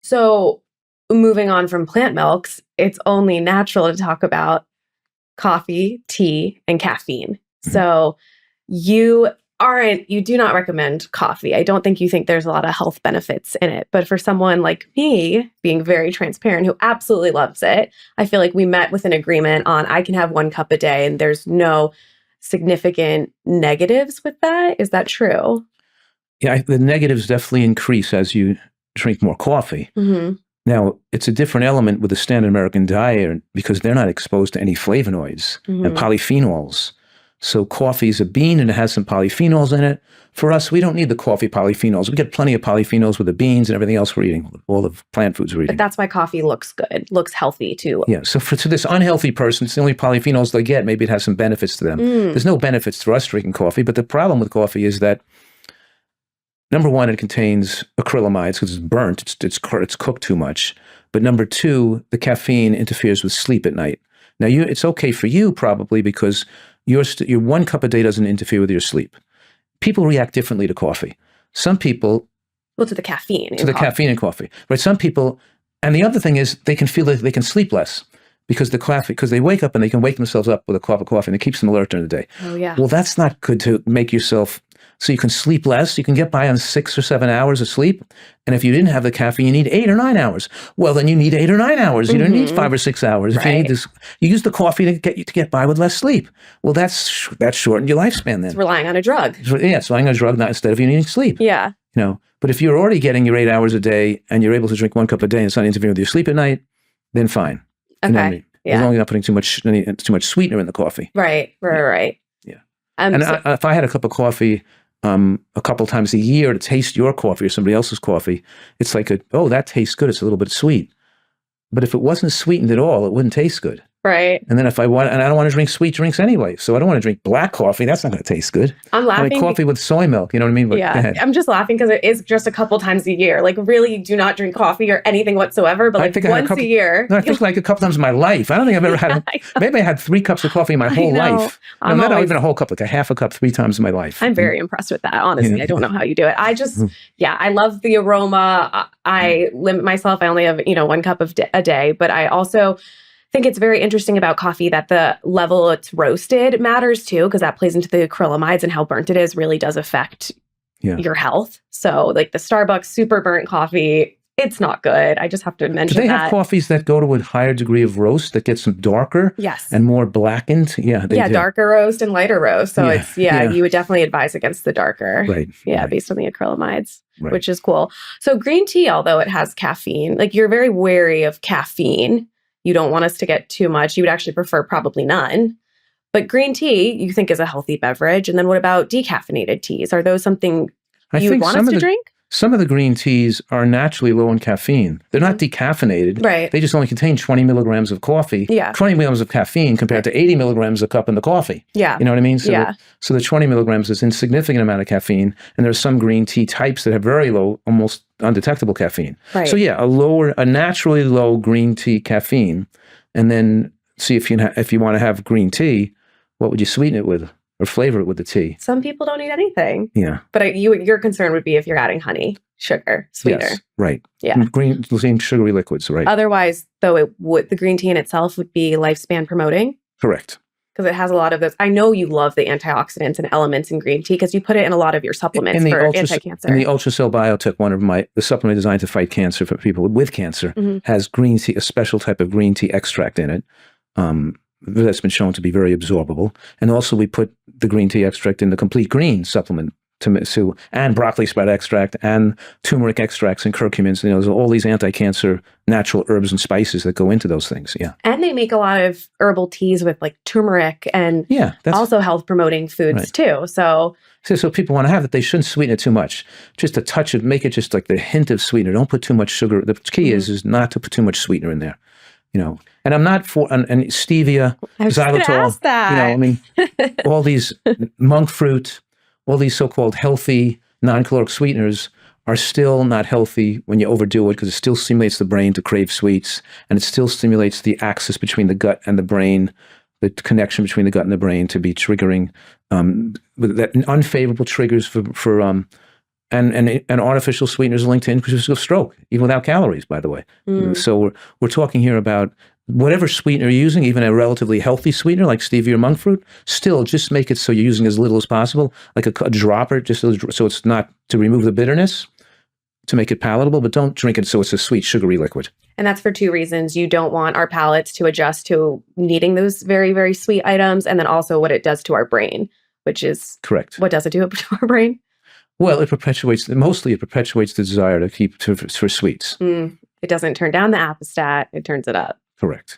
So moving on from plant milks, it's only natural to talk about coffee, tea, and caffeine. So you do not recommend coffee. I don't think you think there's a lot of health benefits in it. But for someone like me, being very transparent, who absolutely loves it, I feel like we met with an agreement on I can have 1 cup a day and there's no significant negatives with that. Is that true? Yeah, the negatives definitely increase as you drink more coffee. Now, it's a different element with the standard American diet because they're not exposed to any flavonoids and polyphenols. So coffee is a bean and it has some polyphenols in it. For us, we don't need the coffee polyphenols. We get plenty of polyphenols with the beans and everything else we're eating, all the plant foods we're eating. But that's why coffee looks good, looks healthy too. Yeah, so to this unhealthy person, it's the only polyphenols they get. Maybe it has some benefits to them. There's no benefits to us drinking coffee, but the problem with coffee is that, number one, it contains acrylamides because it's burnt, it's cooked too much. But number two, the caffeine interferes with sleep at night. Now, it's okay for you probably because your 1 cup a day doesn't interfere with your sleep. People react differently to coffee. Some people... Well, to the caffeine. Caffeine in coffee. Right, some people... And the other thing is they can feel that they can sleep less because they wake up and they can wake themselves up with a cup of coffee and it keeps them alert during the day. Oh, yeah. Well, that's not good to make yourself... So you can sleep less. You can get by on 6 or 7 hours of sleep. And if you didn't have the caffeine, you need 8 or 9 hours. Well, then you need 8 or 9 hours. You don't need 5 or 6 hours. If you need this, you use the coffee to get by with less sleep. Well, that's shortened your lifespan then. It's relying on a drug. It's relying on a drug instead of you needing sleep. Yeah. But if you're already getting your 8 hours a day and you're able to drink 1 cup a day and it's not interfering with your sleep at night, then fine. Okay. As long as you're not putting too much sweetener in the coffee. Right. Yeah. If I had a cup of coffee a couple times a year to taste your coffee or somebody else's coffee, it's like, that tastes good. It's a little bit sweet. But if it wasn't sweetened at all, it wouldn't taste good. Right. And then I don't want to drink sweet drinks anyway. So I don't want to drink black coffee. That's not going to taste good. I'm laughing. I mean, coffee with soy milk, you know what I mean? But yeah. I'm just laughing because it is just a couple times a year. Like, really do not drink coffee or anything whatsoever, but like once a year. No, I think like a couple times in my life. I don't think I've ever had, maybe I had 3 cups of coffee in my whole life. No, not even a whole cup, like a half a cup 3 times in my life. I'm very impressed with that, honestly. I don't know how you do it. I just, I love the aroma. I limit myself. I only have, 1 cup a day, but I also think it's very interesting about coffee that the level it's roasted matters too, because that plays into the acrylamides and how burnt it is really does affect your health. So like the Starbucks super burnt coffee, it's not good. I just have to mention that. Do they have coffees that go to a higher degree of roast that gets them darker? Yes. And more blackened? Yeah, they do. Darker roast and lighter roast. So you would definitely advise against the darker. Right. Yeah, right. Based on the acrylamides, which is cool. So green tea, although it has caffeine, like you're very wary of caffeine. You don't want us to get too much. You would actually prefer probably none. But green tea, you think is a healthy beverage. And then what about decaffeinated teas? Are those something you would want us to drink? Some of the green teas are naturally low in caffeine. They're not decaffeinated. Right. They just only contain 20 milligrams of coffee. Yeah. 20 milligrams of caffeine compared to 80 milligrams a cup in the coffee. Yeah. You know what I mean? So the 20 milligrams is an insignificant amount of caffeine. And there's some green tea types that have very low, almost undetectable caffeine. Right. So a naturally low green tea caffeine. And then see if you want to have green tea, what would you sweeten it with? Or flavor it with the tea. Some people don't eat anything. Yeah. But your concern would be if you're adding honey, sugar, sweetener. Yes, right. Yeah. Green sugary liquids, right. Otherwise, though, the green tea in itself would be lifespan promoting. Correct. Because it has a lot of those. I know you love the antioxidants and elements in green tea because you put it in a lot of your supplements for anti-cancer. In the Ultracell Biotech, the supplement designed to fight cancer for people with cancer, has green tea, a special type of green tea extract in it. That's been shown to be very absorbable. And also we put the green tea extract in the complete green supplement and broccoli sprout extract and turmeric extracts and curcumins. There's all these anti-cancer natural herbs and spices that go into those things. Yeah. And they make a lot of herbal teas with like turmeric and also health promoting foods too. So people want to have it. They shouldn't sweeten it too much. Just a touch of, make it just like the hint of sweetener. Don't put too much sugar. The key is not to put too much sweetener in there. And I'm not for and stevia, xylitol. All these monk fruit, all these so-called healthy non-caloric sweeteners are still not healthy when you overdo it because it still stimulates the brain to crave sweets, and it still stimulates the axis between the gut and the brain, the connection between the gut and the brain to be triggering that unfavorable triggers for And artificial sweeteners are linked to increased risk of stroke, even without calories, by the way. So we're talking here about whatever sweetener you're using, even a relatively healthy sweetener like stevia or monk fruit, still just make it so you're using as little as possible, like a dropper, just so it's not to remove the bitterness, to make it palatable, but don't drink it so it's a sweet, sugary liquid. And that's for two reasons. You don't want our palates to adjust to needing those very, very sweet items, and then also what it does to our brain, which is correct. What does it do to our brain? Well, it perpetuates the desire to keep for sweets. It doesn't turn down the apostat, it turns it up. Correct.